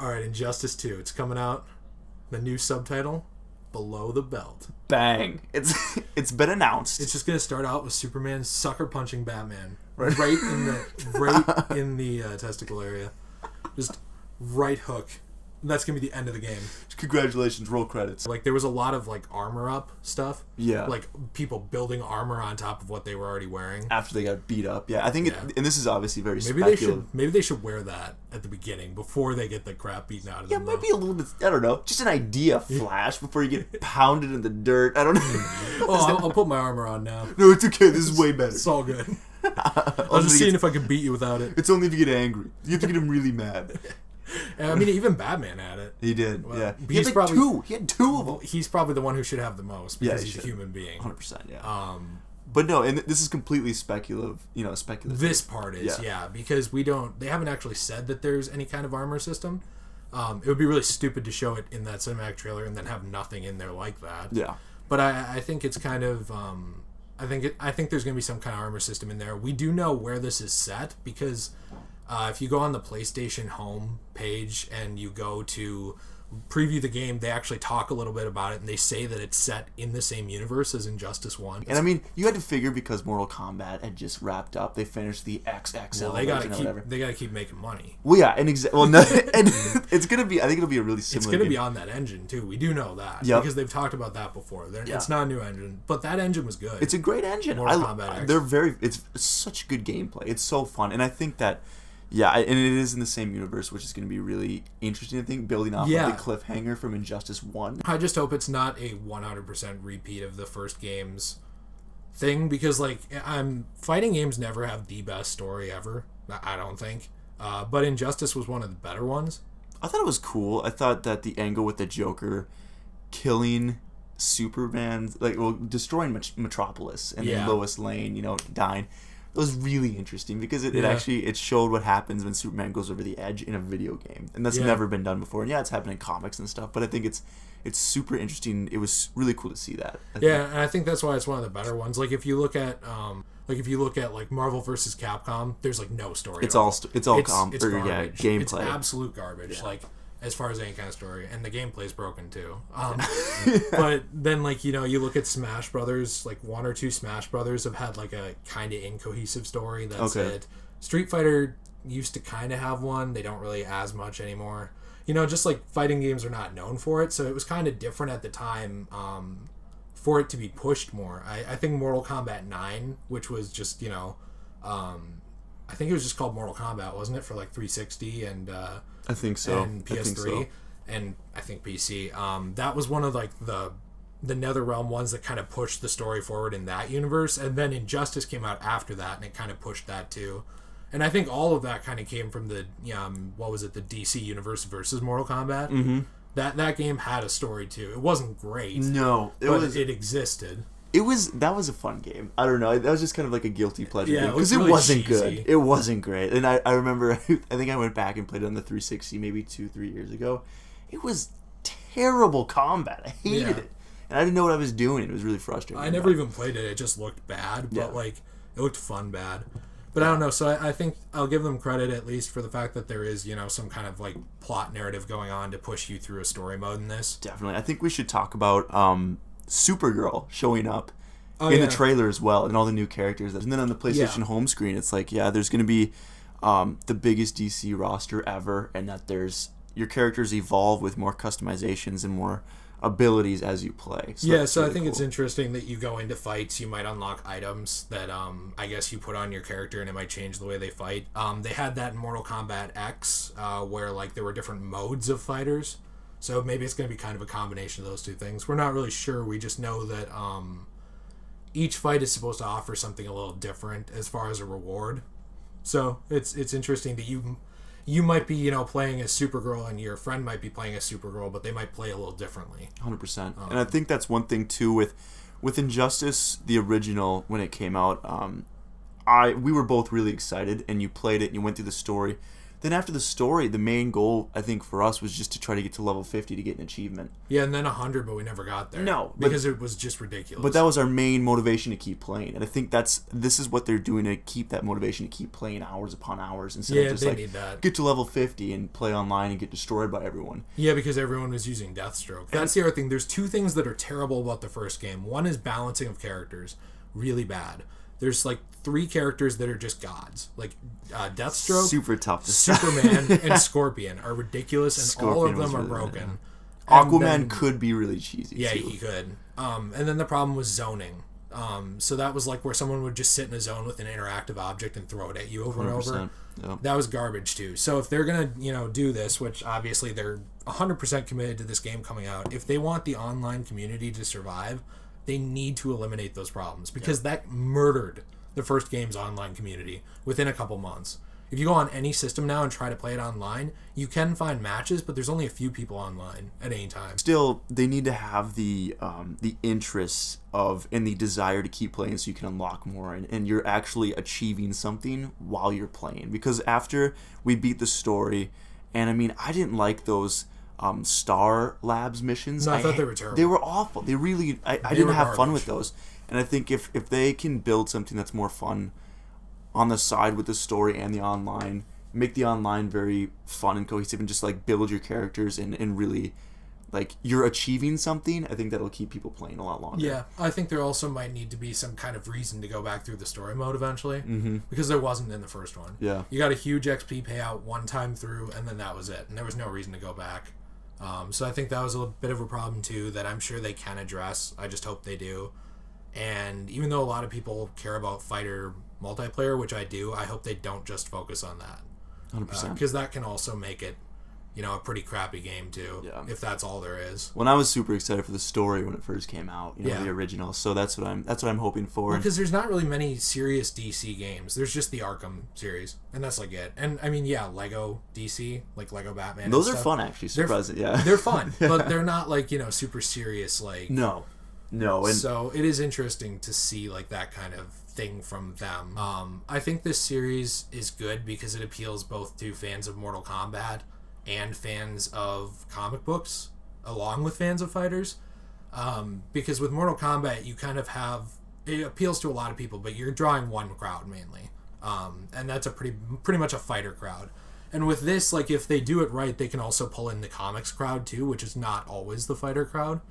All right, Injustice 2. It's coming out. The new subtitle, Below the Belt. Bang. It's been announced. It's just going to start out with Superman sucker punching Batman. Right in the testicle area. Just right hook. That's going to be the end of the game. Congratulations, roll credits. Like, there was a lot of, like, armor up stuff. Yeah. Like, people building armor on top of what they were already wearing. After they got beat up. Yeah, I think and this is obviously very speculative. Maybe they should wear that at the beginning before they get the crap beaten out of them. Yeah, it might be a little bit, I don't know, just an idea flash before you get pounded in the dirt. I don't know. I'll put my armor on now. No, it's okay. This is way better. It's all good. I was just seeing if I could beat you without it. It's only if you get angry. You have to get him really mad. I mean, even Batman had it. He did, well, yeah. He had probably, He had two of them. He's probably the one who should have the most because he's a human being. 100%, yeah. But no, and this is completely speculative, This part is, yeah, because they haven't actually said that there's any kind of armor system. It would be really stupid to show it in that cinematic trailer and then have nothing in there like that. Yeah. But I think it's kind of, I think there's going to be some kind of armor system in there. We do know where this is set because if you go on the PlayStation home page and you go to preview the game, they actually talk a little bit about it, and they say that it's set in the same universe as Injustice 1. And I mean, you had to figure because Mortal Kombat had just wrapped up, they finished the XXL version. They gotta keep making money. Well, yeah, and it's gonna be. I think it'll be a really similar. It's gonna be on that engine too. We do know that because they've talked about that before. It's not a new engine, but that engine was good. It's a great engine. Mortal Kombat X. It's such good gameplay. It's so fun, and I think that. Yeah, and it is in the same universe, which is going to be really interesting, I think, building off of the cliffhanger from Injustice 1. I just hope it's not a 100% repeat of the first game's thing, because, like, fighting games never have the best story ever, I don't think. But Injustice was one of the better ones. I thought it was cool. I thought that the angle with the Joker killing Superman, destroying Metropolis and then Lois Lane, dying. It was really interesting because it actually showed what happens when Superman goes over the edge in a video game, and that's never been done before. And it's happened in comics and stuff, but I think it's super interesting. It was really cool to see that. And I think that's why it's one of the better ones. Like if you look at Marvel vs. Capcom, there's like no story. It's all garbage. Gameplay. It's absolute garbage. Yeah. Like as far as any kind of story, and the gameplay's broken too. But then, you look at Smash Brothers, like one or two Smash Brothers have had like a kind of incohesive story. That's it. Street Fighter used to kind of have one. They don't really as much anymore. Just like fighting games are not known for it, so it was kind of different at the time for it to be pushed more. I think Mortal Kombat 9, which was just, I think it was just called Mortal Kombat, wasn't it, for like 360 and... I think so. And PS3, and I think PC. That was one of like the NetherRealm ones that kind of pushed the story forward in that universe, and then Injustice came out after that, and it kind of pushed that too. And I think all of that kind of came from the the DC universe versus Mortal Kombat. Mm-hmm. That game had a story too. It wasn't great. No, it existed. That was a fun game. I don't know. That was just kind of like a guilty pleasure game because it wasn't good. It wasn't great. And I remember, I think I went back and played it on the 360 maybe 2-3 years ago. It was terrible combat. I hated it. And I didn't know what I was doing. It was really frustrating. I never even played it. It just looked bad, but it looked fun bad. But I don't know. So I think I'll give them credit at least for the fact that there is, some kind of like plot narrative going on to push you through a story mode in this. Definitely. I think we should talk about Supergirl showing up in the trailer as well, and all the new characters. And then on the PlayStation home screen, it's like, there's going to be the biggest DC roster ever, and that your characters evolve with more customizations and more abilities as you play. So I think it's interesting that you go into fights, you might unlock items that I guess you put on your character, and it might change the way they fight. They had that in Mortal Kombat X, where like there were different modes of fighters. So maybe it's going to be kind of a combination of those two things. We're not really sure. We just know that each fight is supposed to offer something a little different as far as a reward. So it's interesting that you might be playing as Supergirl, and your friend might be playing as Supergirl, but they might play a little differently. 100%. And I think that's one thing too with Injustice, the original, when it came out. We were both really excited, and you played it, and you went through the story. Then after the story, the main goal, I think, for us was just to try to get to level 50 to get an achievement. Yeah, and then 100, but we never got there. No. Because it was just ridiculous. But that was our main motivation to keep playing. And I think this is what they're doing to keep that motivation to keep playing hours upon hours instead of just need that. Get to level 50 and play online and get destroyed by everyone. Yeah, because everyone was using Deathstroke. That's the other thing. There's two things that are terrible about the first game. One is balancing of characters. Really bad. There's like 3 characters that are just gods. Like Deathstroke, super tough to Superman, and Scorpion are ridiculous, and Scorpion all of them are really broken. Aquaman could be really cheesy. Yeah, too. he could. And then the problem was zoning. So that was like where someone would just sit in a zone with an interactive object and throw it at you over and over. Yep. That was garbage too. So if they're gonna, do this, which obviously they're 100% committed to this game coming out, if they want the online community to survive, they need to eliminate those problems because that murdered the first game's online community within a couple months. If you go on any system now and try to play it online, you can find matches, but there's only a few people online at any time. Still, they need to have the interest of and the desire to keep playing so you can unlock more and you're actually achieving something while you're playing. Because after we beat the story, and I mean, I didn't like those Star Labs missions. No, I thought they were terrible. They were awful. They really, I didn't have fun with those. And I think if they can build something that's more fun on the side with the story and the online, make the online very fun and cohesive and just like build your characters and really like you're achieving something, I think that'll keep people playing a lot longer. Yeah, I think there also might need to be some kind of reason to go back through the story mode eventually, because there wasn't in the first one. Yeah. You got a huge XP payout one time through, and then that was it, and there was no reason to go back. So I think that was a bit of a problem too that I'm sure they can address. I just hope they do. And even though a lot of people care about fighter multiplayer, which I do, I hope they don't just focus on that. 100%. Because that can also make it, a pretty crappy game too, if that's all there is. When I was super excited for the story when it first came out, the original. So that's what I'm hoping for. Because there's not really many serious DC games. There's just the Arkham series, and that's like it. And I mean, Lego DC, like Lego Batman. Those are fun, actually. Surprising, they're fun, but they're not like super serious. Like no. And so it is interesting to see like that kind of thing from them. I think this series is good because it appeals both to fans of Mortal Kombat and fans of comic books, along with fans of fighters. Because with Mortal Kombat, you kind of have it appeals to a lot of people, but you're drawing one crowd mainly, and that's a pretty much a fighter crowd. And with this, like if they do it right, they can also pull in the comics crowd too, which is not always the fighter crowd.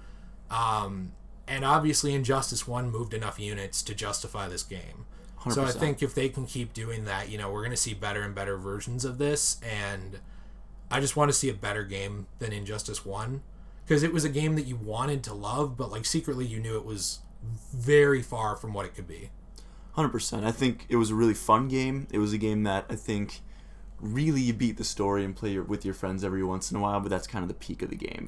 And obviously Injustice 1 moved enough units to justify this game. 100%. So I think if they can keep doing that, we're going to see better and better versions of this. And I just want to see a better game than Injustice 1. Because it was a game that you wanted to love, but like secretly you knew it was very far from what it could be. 100%. I think it was a really fun game. It was a game that I think really you beat the story and play with your friends every once in a while, but that's kind of the peak of the game.